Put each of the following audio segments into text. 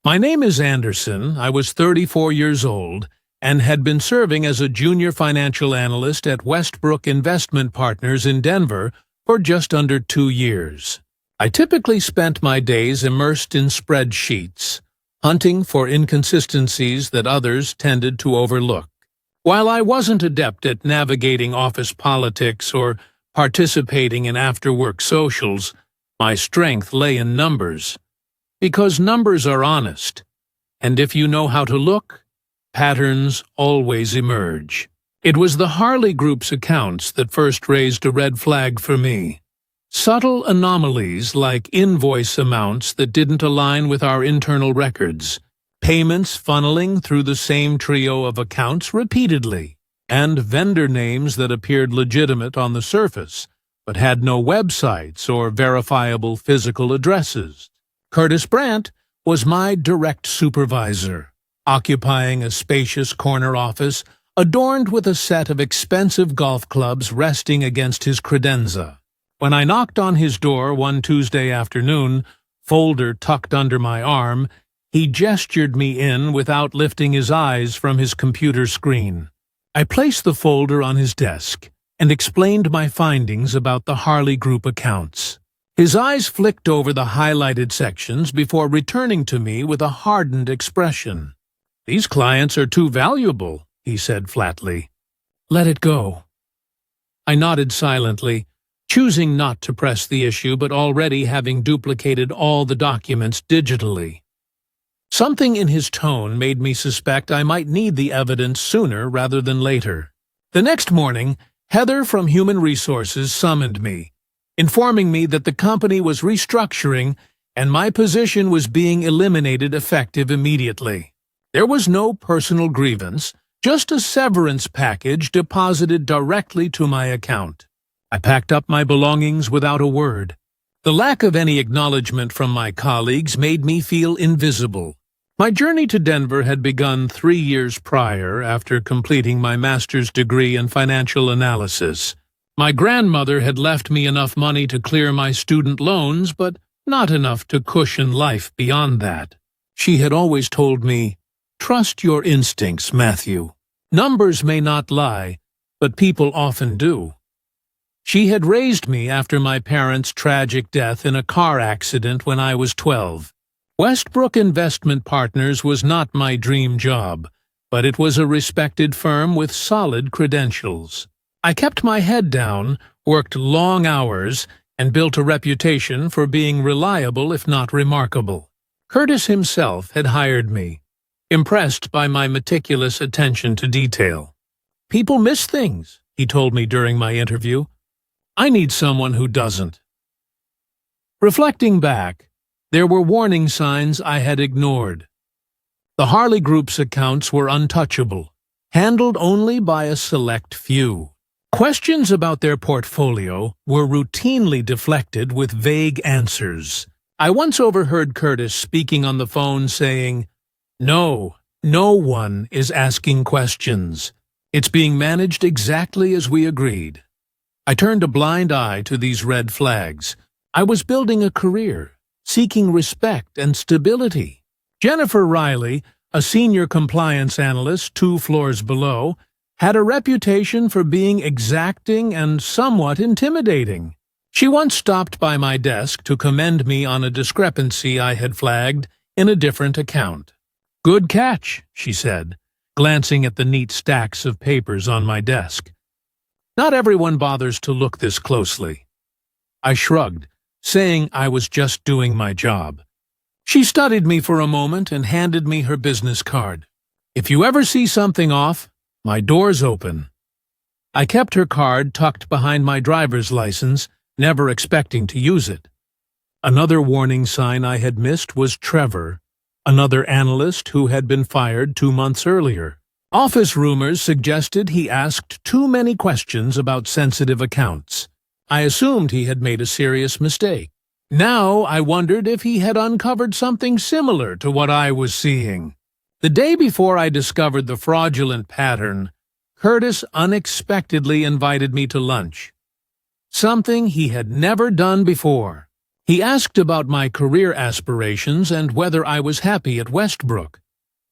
My name is Anderson. I was 34 years old and had been serving as a junior financial analyst at Westbrook Investment Partners in Denver for just under 2 years. I typically spent my days immersed in spreadsheets, hunting for inconsistencies that others tended to overlook. While I wasn't adept at navigating office politics or participating in after-work socials, my strength lay in numbers. Because numbers are honest, and if you know how to look, patterns always emerge. It was the Harley Group's accounts that first raised a red flag for me. Subtle anomalies like invoice amounts that didn't align with our internal records, payments funneling through the same trio of accounts repeatedly, and vendor names that appeared legitimate on the surface, but had no websites or verifiable physical addresses. Curtis Brandt was my direct supervisor, occupying a spacious corner office adorned with a set of expensive golf clubs resting against his credenza. When I knocked on his door one Tuesday afternoon, folder tucked under my arm, he gestured me in without lifting his eyes from his computer screen. I placed the folder on his desk and explained my findings about the Harley Group accounts. His eyes flicked over the highlighted sections before returning to me with a hardened expression. "These clients are too valuable," he said flatly. "Let it go." I nodded silently, choosing not to press the issue but already having duplicated all the documents digitally. Something in his tone made me suspect I might need the evidence sooner rather than later. The next morning, Heather from Human Resources summoned me, informing me that the company was restructuring and my position was being eliminated effective immediately. There was no personal grievance, just a severance package deposited directly to my account. I packed up my belongings without a word. The lack of any acknowledgement from my colleagues made me feel invisible. My journey to Denver had begun 3 years prior after completing my master's degree in financial analysis. My grandmother had left me enough money to clear my student loans, but not enough to cushion life beyond that. She had always told me, "Trust your instincts, Matthew. Numbers may not lie, but people often do." She had raised me after my parents' tragic death in a car accident when I was 12. Westbrook Investment Partners was not my dream job, but it was a respected firm with solid credentials. I kept my head down, worked long hours, and built a reputation for being reliable if not remarkable. Curtis himself had hired me, impressed by my meticulous attention to detail. "People miss things," he told me during my interview. "I need someone who doesn't." Reflecting back, there were warning signs I had ignored. The Harley Group's accounts were untouchable, handled only by a select few. Questions about their portfolio were routinely deflected with vague answers. I once overheard Curtis speaking on the phone saying, "No one is asking questions. It's being managed exactly as we agreed." I turned a blind eye to these red flags. I was building a career, seeking respect and stability. Jennifer Riley, a senior compliance analyst 2 floors below, had a reputation for being exacting and somewhat intimidating. She once stopped by my desk to commend me on a discrepancy I had flagged in a different account. "Good catch," she said, glancing at the neat stacks of papers on my desk. "Not everyone bothers to look this closely." I shrugged, saying I was just doing my job. She studied me for a moment and handed me her business card. "If you ever see something off, my door's open." I kept her card tucked behind my driver's license, never expecting to use it. Another warning sign I had missed was Trevor, another analyst who had been fired 2 months earlier. Office rumors suggested he asked too many questions about sensitive accounts. I assumed he had made a serious mistake. Now I wondered if he had uncovered something similar to what I was seeing. The day before I discovered the fraudulent pattern, Curtis unexpectedly invited me to lunch. Something he had never done before. He asked about my career aspirations and whether I was happy at Westbrook,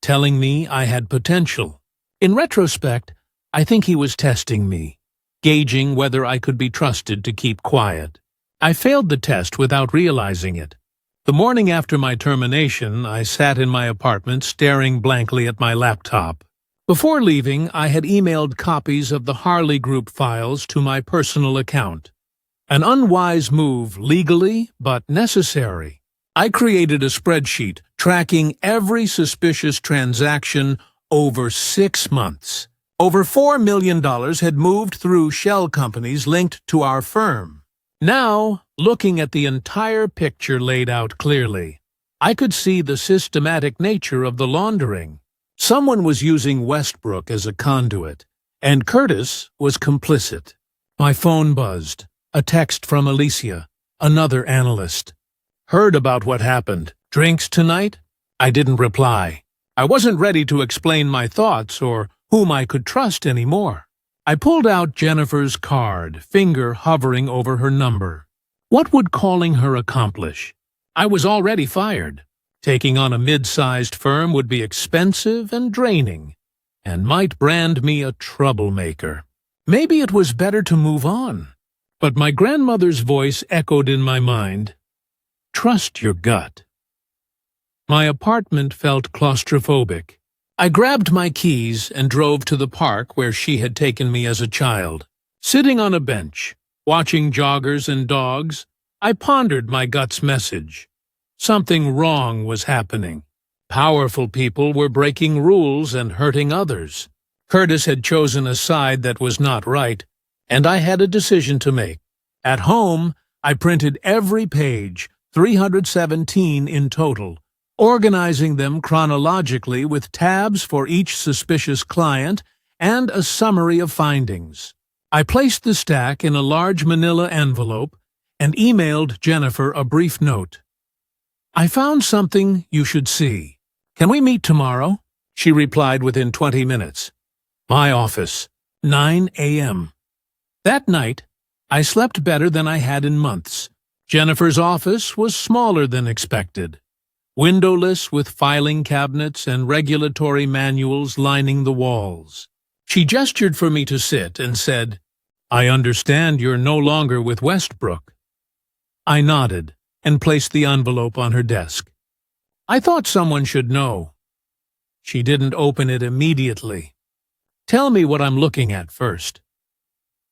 telling me I had potential. In retrospect, I think he was testing me, gauging whether I could be trusted to keep quiet. I failed the test without realizing it. The morning after my termination, I sat in my apartment staring blankly at my laptop. Before leaving, I had emailed copies of the Harley Group files to my personal account. An unwise move legally, but necessary. I created a spreadsheet tracking every suspicious transaction over 6 months. Over $4 million had moved through shell companies linked to our firm. Now, looking at the entire picture laid out clearly, I could see the systematic nature of the laundering. Someone was using Westbrook as a conduit, and Curtis was complicit. My phone buzzed. A text from Alicia, another analyst. Heard about what happened. Drinks tonight? I didn't reply. I wasn't ready to explain my thoughts or whom I could trust anymore. I pulled out Jennifer's card, finger hovering over her number. What would calling her accomplish? I was already fired. Taking on a mid-sized firm would be expensive and draining, and might brand me a troublemaker. Maybe it was better to move on. But my grandmother's voice echoed in my mind. Trust your gut. My apartment felt claustrophobic. I grabbed my keys and drove to the park where she had taken me as a child. Sitting on a bench, watching joggers and dogs, I pondered my gut's message. Something wrong was happening. Powerful people were breaking rules and hurting others. Curtis had chosen a side that was not right, and I had a decision to make. At home, I printed every page, 317 in total, organizing them chronologically with tabs for each suspicious client and a summary of findings. I placed the stack in a large manila envelope and emailed Jennifer a brief note. I found something you should see. Can we meet tomorrow? She replied within 20 minutes. My office, 9 a.m. That night, I slept better than I had in months. Jennifer's office was smaller than expected, windowless with filing cabinets and regulatory manuals lining the walls. She gestured for me to sit and said, I understand you're no longer with Westbrook. I nodded and placed the envelope on her desk. I thought someone should know. She didn't open it immediately. Tell me what I'm looking at first.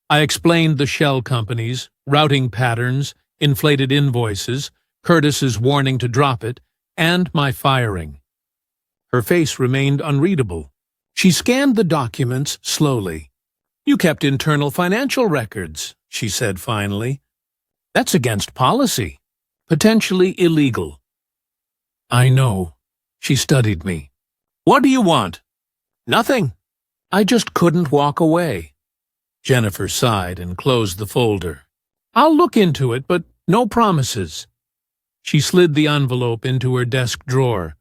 I explained the shell companies, routing patterns, inflated invoices, Curtis's warning to drop it, and my firing. Her face remained unreadable. She scanned the documents slowly. You kept internal financial records, she said finally. That's against policy. Potentially illegal. I know. She studied me. What do you want? Nothing. I just couldn't walk away. Jennifer sighed and closed the folder. I'll look into it, but no promises. She slid the envelope into her desk drawer.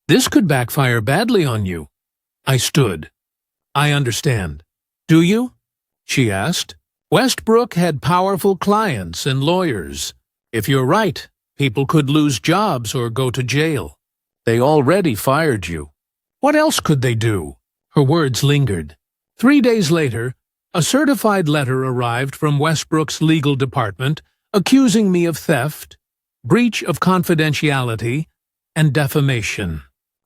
This could backfire badly on you. I stood. I understand. Do you? She asked. Westbrook had powerful clients and lawyers. If you're right, people could lose jobs or go to jail. They already fired you. What else could they do? Her words lingered. 3 days later, a certified letter arrived from Westbrook's legal department accusing me of theft, breach of confidentiality, and defamation.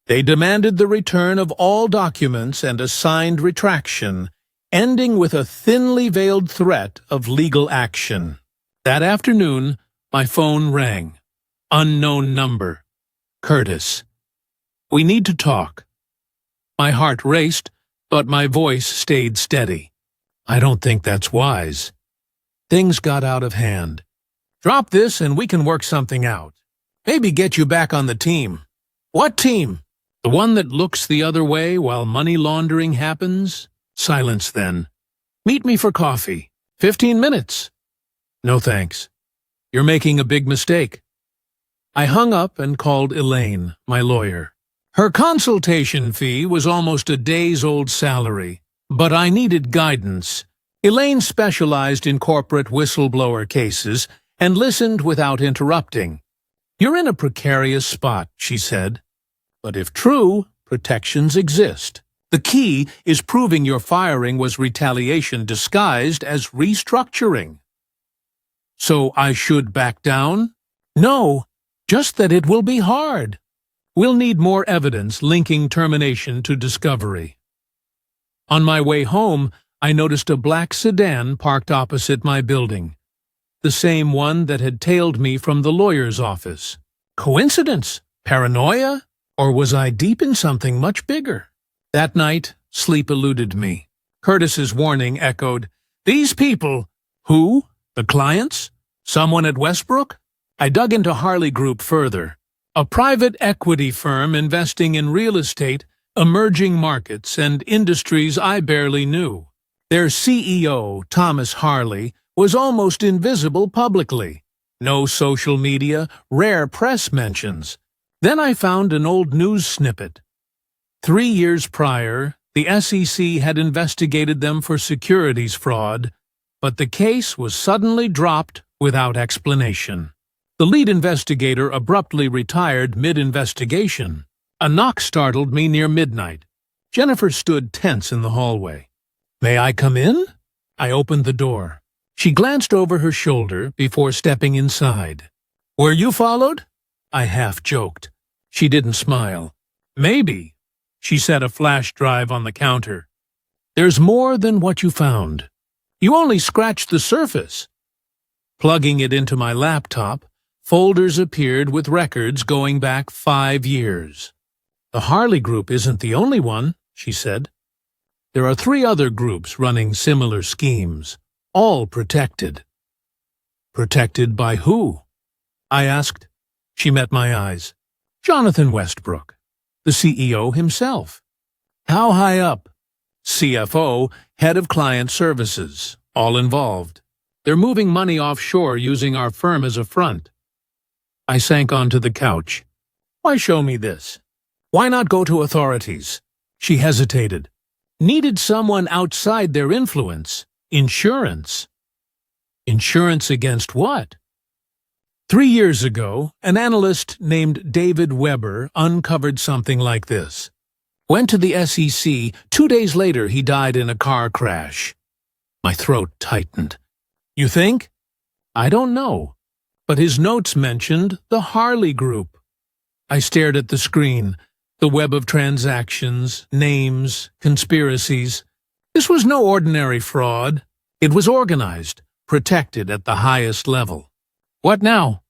They demanded the return of all documents and a signed retraction, ending with a thinly veiled threat of legal action. That afternoon, my phone rang. Unknown number. Curtis. We need to talk. My heart raced, but my voice stayed steady. I don't think that's wise. Things got out of hand. Drop this and we can work something out. Maybe get you back on the team. What team? The one that looks the other way while money laundering happens? Silence then. Meet me for coffee. 15 minutes. No thanks. You're making a big mistake. I hung up and called Elaine, my lawyer. Her consultation fee was almost a day's-old salary, but I needed guidance. Elaine specialized in corporate whistleblower cases and listened without interrupting. "You're in a precarious spot," she said. "But if true, protections exist. The key is proving your firing was retaliation disguised as restructuring." "So I should back down?" "No, just that it will be hard. We'll need more evidence linking termination to discovery." On my way home, I noticed a black sedan parked opposite my building, the same one that had tailed me from the lawyer's office. Coincidence? Paranoia? Or was I deep in something much bigger? That night, sleep eluded me. Curtis's warning echoed, "These people." Who? The clients? Someone at Westbrook? I dug into Harley Group further, a private equity firm investing in real estate, emerging markets, and industries I barely knew. Their CEO, Thomas Harley, was almost invisible publicly. No social media, rare press mentions. Then I found an old news snippet. 3 years prior, the SEC had investigated them for securities fraud, but the case was suddenly dropped without explanation. The lead investigator abruptly retired mid-investigation. A knock startled me near midnight. Jennifer stood tense in the hallway. "May I come in?" I opened the door. She glanced over her shoulder before stepping inside. "Were you followed?" I half joked. She didn't smile. "Maybe." She set a flash drive on the counter. "There's more than what you found. You only scratched the surface." Plugging it into my laptop, folders appeared with records going back 5 years. "The Harley Group isn't the only one," she said. "There are 3 other groups running similar schemes, all protected." "Protected by who?" I asked. She met my eyes. "Jonathan Westbrook, the CEO himself." "How high up?" "CFO, head of client services, all involved. They're moving money offshore using our firm as a front." I sank onto the couch. "Why show me this? Why not go to authorities?" She hesitated. "Needed someone outside their influence. Insurance." "Insurance against what?" 3 years ago, an analyst named David Weber uncovered something like this. Went to the SEC. 2 days later, he died in a car crash. My throat tightened. "You think?" "I don't know. But his notes mentioned the Harley Group." I stared at the screen, the web of transactions, names, conspiracies. This was no ordinary fraud. It was organized, protected at the highest level. "What now?"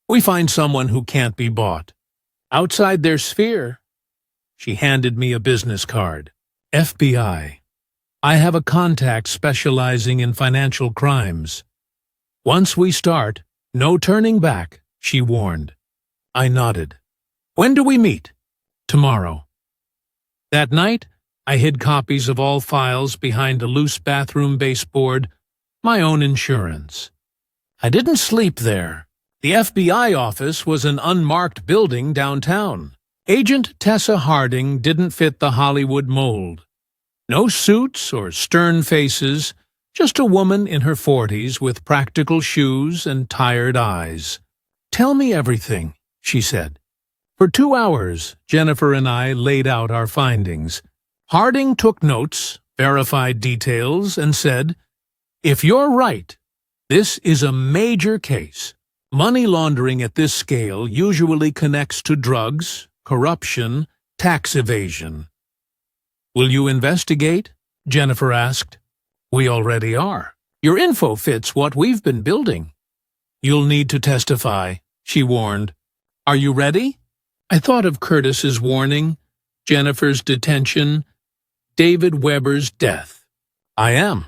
"We find someone who can't be bought. Outside their sphere." She handed me a business card. "FBI. I have a contact specializing in financial crimes. Once we start, no turning back," she warned. I nodded. "When do we meet?" "Tomorrow." That night, I hid copies of all files behind a loose bathroom baseboard, my own insurance. I didn't sleep there. The FBI office was an unmarked building downtown. Agent Tessa Harding didn't fit the Hollywood mold. No suits or stern faces, just a woman in her 40s with practical shoes and tired eyes. "Tell me everything," she said. For 2 hours, Jennifer and I laid out our findings. Harding took notes, verified details, and said, "If you're right, this is a major case. Money laundering at this scale usually connects to drugs, corruption, tax evasion." "Will you investigate?" Jennifer asked. "We already are. Your info fits what we've been building." "You'll need to testify," she warned. "Are you ready?" I thought of Curtis's warning, Jennifer's detention, David Weber's death. "I am."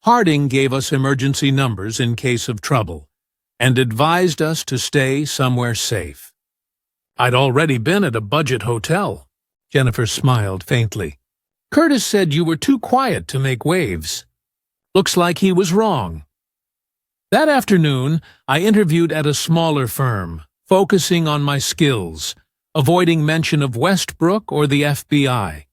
Harding gave us emergency numbers in case of trouble, and advised us to stay somewhere safe. "I'd already been at a budget hotel." Jennifer smiled faintly. "Curtis said you were too quiet to make waves. Looks like he was wrong." That afternoon, I interviewed at a smaller firm, focusing on my skills, avoiding mention of Westbrook or the FBI.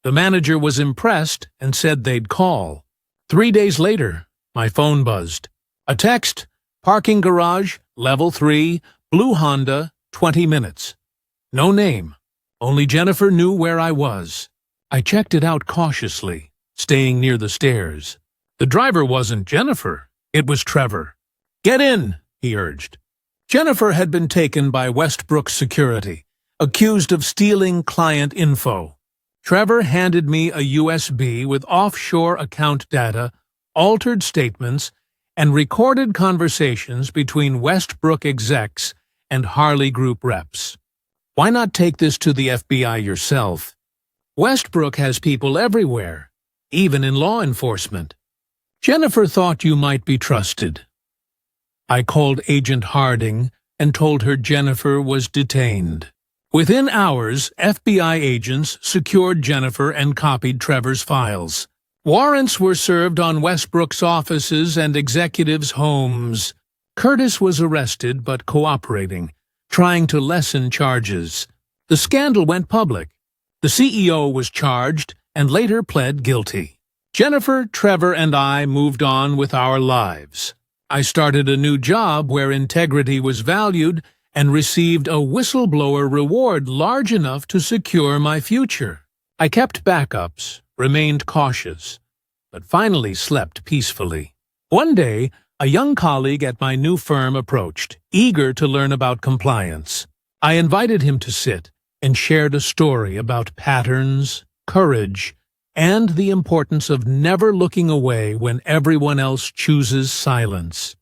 The manager was impressed and said they'd call. 3 days later, my phone buzzed. A text, Parking garage, level 3, blue Honda, 20 minutes. No name. Only Jennifer knew where I was. I checked it out cautiously, staying near the stairs. The driver wasn't Jennifer. It was Trevor. "Get in," he urged. Jennifer had been taken by Westbrook Security, accused of stealing client info. Trevor handed me a USB with offshore account data, altered statements, and recorded conversations between Westbrook execs and Harley Group reps. "Why not take this to the FBI yourself? Westbrook has people everywhere, even in law enforcement. Jennifer thought you might be trusted." I called Agent Harding and told her Jennifer was detained. Within hours, FBI agents secured Jennifer and copied Trevor's files. Warrants were served on Westbrook's offices and executives' homes. Curtis was arrested but cooperating, trying to lessen charges. The scandal went public. The CEO was charged and later pled guilty. Jennifer, Trevor, and I moved on with our lives. I started a new job where integrity was valued and received a whistleblower reward large enough to secure my future. I kept backups, remained cautious, but finally slept peacefully. One day, a young colleague at my new firm approached, eager to learn about compliance. I invited him to sit and shared a story about patterns, courage, and the importance of never looking away when everyone else chooses silence.